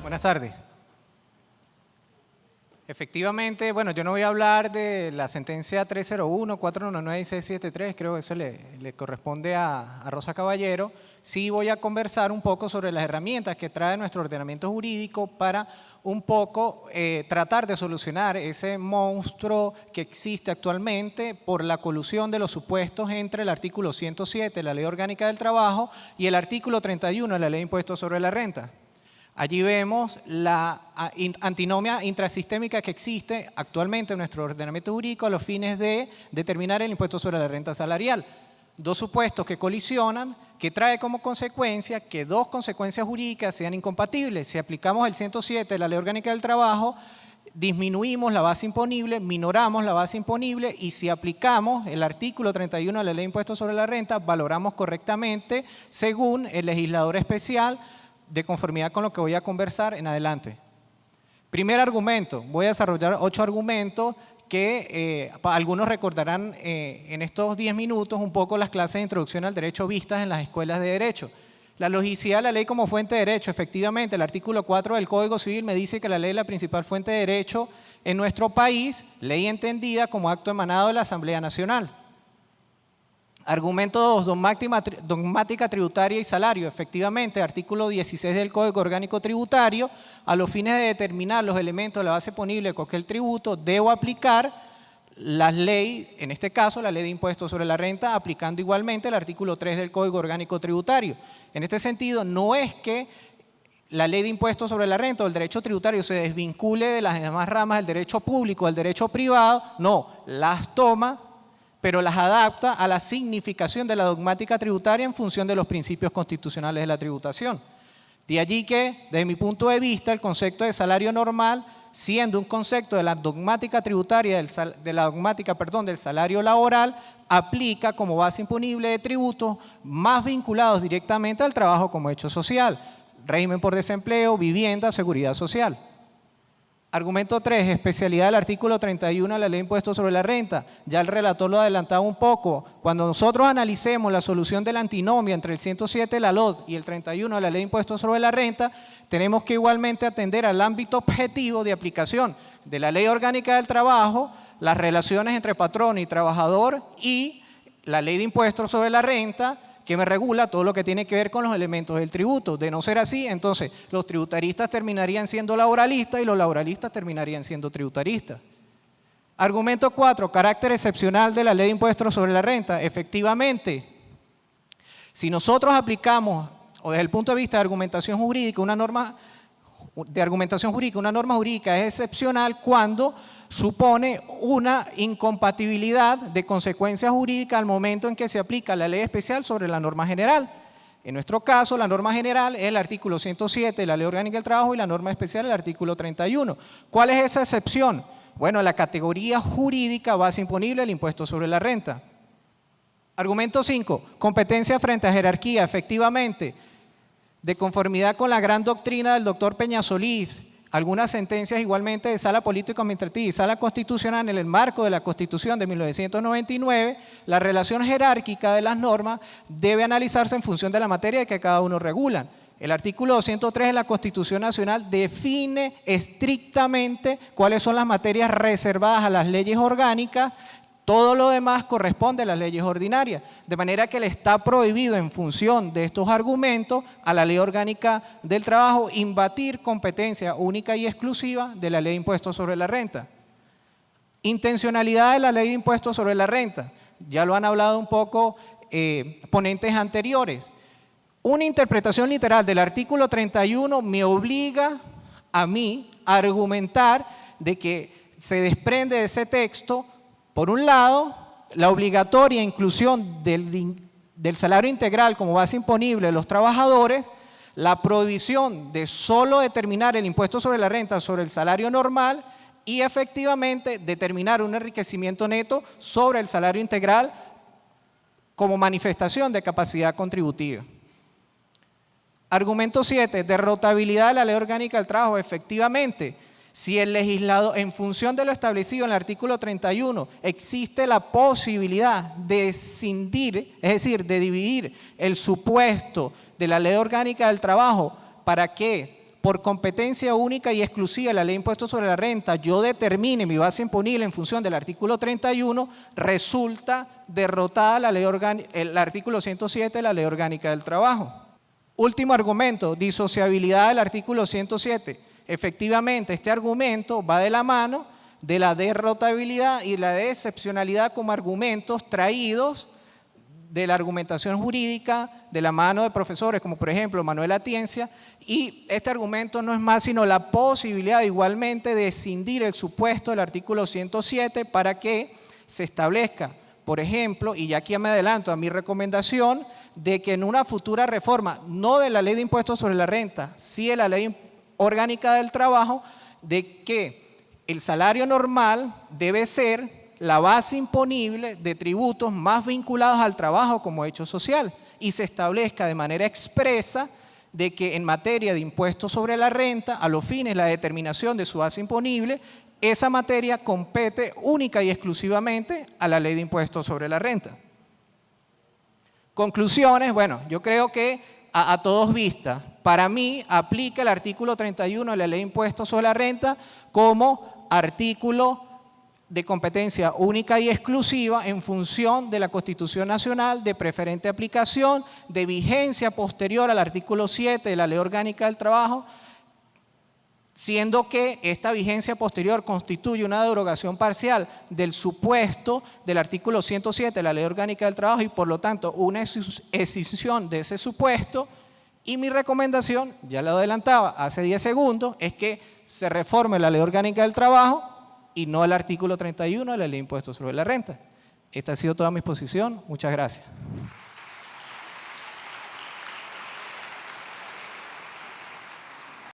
Buenas tardes. Efectivamente, bueno, yo no voy a hablar de la sentencia 301, 419 y 673, creo que eso le corresponde a Rosa Caballero. Sí voy a conversar un poco sobre las herramientas que trae nuestro ordenamiento jurídico para un poco tratar de solucionar ese monstruo que existe actualmente por la colusión de los supuestos entre el artículo 107 de la Ley Orgánica del Trabajo y el artículo 31 de la Ley de Impuestos sobre la Renta. Allí vemos la antinomia intrasistémica que existe actualmente en nuestro ordenamiento jurídico a los fines de determinar el impuesto sobre la renta salarial. Dos supuestos que colisionan, que trae como consecuencia que dos consecuencias jurídicas sean incompatibles. Si aplicamos el 107 de la Ley Orgánica del Trabajo, disminuimos la base imponible, minoramos la base imponible, y si aplicamos el artículo 31 de la Ley de Impuestos sobre la Renta, valoramos correctamente según el legislador especial, de conformidad con lo que voy a conversar en adelante. Primer argumento, voy a desarrollar 8 argumentos que algunos recordarán en estos 10 minutos un poco las clases de introducción al derecho vistas en las escuelas de derecho. La logicidad de la ley como fuente de derecho, efectivamente, el artículo 4 del Código Civil me dice que la ley es la principal fuente de derecho en nuestro país, ley entendida como acto emanado de la Asamblea Nacional. Argumento 2, dogmática tributaria y salario. Efectivamente, artículo 16 del Código Orgánico Tributario, a los fines de determinar los elementos de la base ponible de cualquier tributo, debo aplicar la ley, en este caso la Ley de Impuestos sobre la Renta, aplicando igualmente el artículo 3 del Código Orgánico Tributario. En este sentido, no es que la Ley de Impuestos sobre la Renta o el derecho tributario se desvincule de las demás ramas del derecho público, del derecho privado, no, las toma, pero las adapta a la significación de la dogmática tributaria en función de los principios constitucionales de la tributación. De allí que, desde mi punto de vista, el concepto de salario normal, siendo un concepto de la dogmática tributaria, del salario laboral, aplica como base imponible de tributos más vinculados directamente al trabajo como hecho social, régimen por desempleo, vivienda, seguridad social. Argumento 3, especialidad del artículo 31 de la Ley de Impuestos sobre la Renta. Ya el relator lo adelantaba un poco. Cuando nosotros analicemos la solución de la antinomia entre el 107 de la LOD y el 31 de la Ley de Impuestos sobre la Renta, tenemos que igualmente atender al ámbito objetivo de aplicación de la Ley Orgánica del Trabajo, las relaciones entre patrón y trabajador y la Ley de Impuestos sobre la Renta, que me regula todo lo que tiene que ver con los elementos del tributo. De no ser así, entonces los tributaristas terminarían siendo laboralistas y los laboralistas terminarían siendo tributaristas. Argumento 4, carácter excepcional de la Ley de Impuestos sobre la Renta. Efectivamente, si nosotros aplicamos, o desde el punto de vista de argumentación jurídica, una norma jurídica es excepcional cuando supone una incompatibilidad de consecuencias jurídicas al momento en que se aplica la ley especial sobre la norma general. En nuestro caso, la norma general es el artículo 107 de la Ley Orgánica del Trabajo y la norma especial el artículo 31. ¿Cuál es esa excepción? Bueno, la categoría jurídica base imponible del impuesto sobre la renta. Argumento 5, competencia frente a jerarquía. Efectivamente, de conformidad con la gran doctrina del doctor Peñasolís, algunas sentencias igualmente de Sala Político-Administrativa y Sala Constitucional en el marco de la Constitución de 1999, la relación jerárquica de las normas debe analizarse en función de la materia que cada uno regula. El artículo 203 de la Constitución Nacional define estrictamente cuáles son las materias reservadas a las leyes orgánicas. Todo lo demás corresponde a las leyes ordinarias, de manera que le está prohibido en función de estos argumentos a la Ley Orgánica del Trabajo invadir competencia única y exclusiva de la Ley de Impuestos sobre la Renta. Intencionalidad de la Ley de Impuestos sobre la Renta, ya lo han hablado un poco ponentes anteriores. Una interpretación literal del artículo 31 me obliga a mí a argumentar de que se desprende de ese texto, por un lado, la obligatoria inclusión del salario integral como base imponible de los trabajadores, la prohibición de solo determinar el impuesto sobre la renta sobre el salario normal y efectivamente determinar un enriquecimiento neto sobre el salario integral como manifestación de capacidad contributiva. Argumento 7, derrotabilidad de la Ley Orgánica del Trabajo. Efectivamente, si el legislador, en función de lo establecido en el artículo 31, existe la posibilidad de escindir, es decir, de dividir el supuesto de la Ley Orgánica del Trabajo, ¿para qué? por competencia única y exclusiva de la ley de impuestos sobre la renta, yo determine mi base imponible en función del artículo 31, resulta derrotada la ley el artículo 107 de la Ley Orgánica del Trabajo. Último argumento, disociabilidad del artículo 107. Efectivamente, este argumento va de la mano de la derrotabilidad y la de excepcionalidad como argumentos traídos de la argumentación jurídica de la mano de profesores como por ejemplo Manuel Atienza, y este argumento no es más sino la posibilidad igualmente de escindir el supuesto del artículo 107 para que se establezca, por ejemplo, y ya aquí me adelanto a mi recomendación, de que en una futura reforma, no de la ley de impuestos sobre la renta, sí de la ley orgánica del trabajo, de que el salario normal debe ser la base imponible de tributos más vinculados al trabajo como hecho social y se establezca de manera expresa de que en materia de impuestos sobre la renta, a los fines de la determinación de su base imponible, esa materia compete única y exclusivamente a la ley de impuestos sobre la renta. Conclusiones, bueno, yo creo que a todos vistas, para mí aplica el artículo 31 de la ley de impuestos sobre la renta como artículo de competencia única y exclusiva en función de la Constitución Nacional, de preferente aplicación, de vigencia posterior al artículo 7 de la Ley Orgánica del Trabajo, siendo que esta vigencia posterior constituye una derogación parcial del supuesto del artículo 107 de la Ley Orgánica del Trabajo y por lo tanto una escisión de ese supuesto. Y mi recomendación, ya lo adelantaba hace 10 segundos, es que se reforme la Ley Orgánica del Trabajo y no el artículo 31 de la Ley de Impuestos sobre la Renta. Esta ha sido toda mi exposición. Muchas gracias.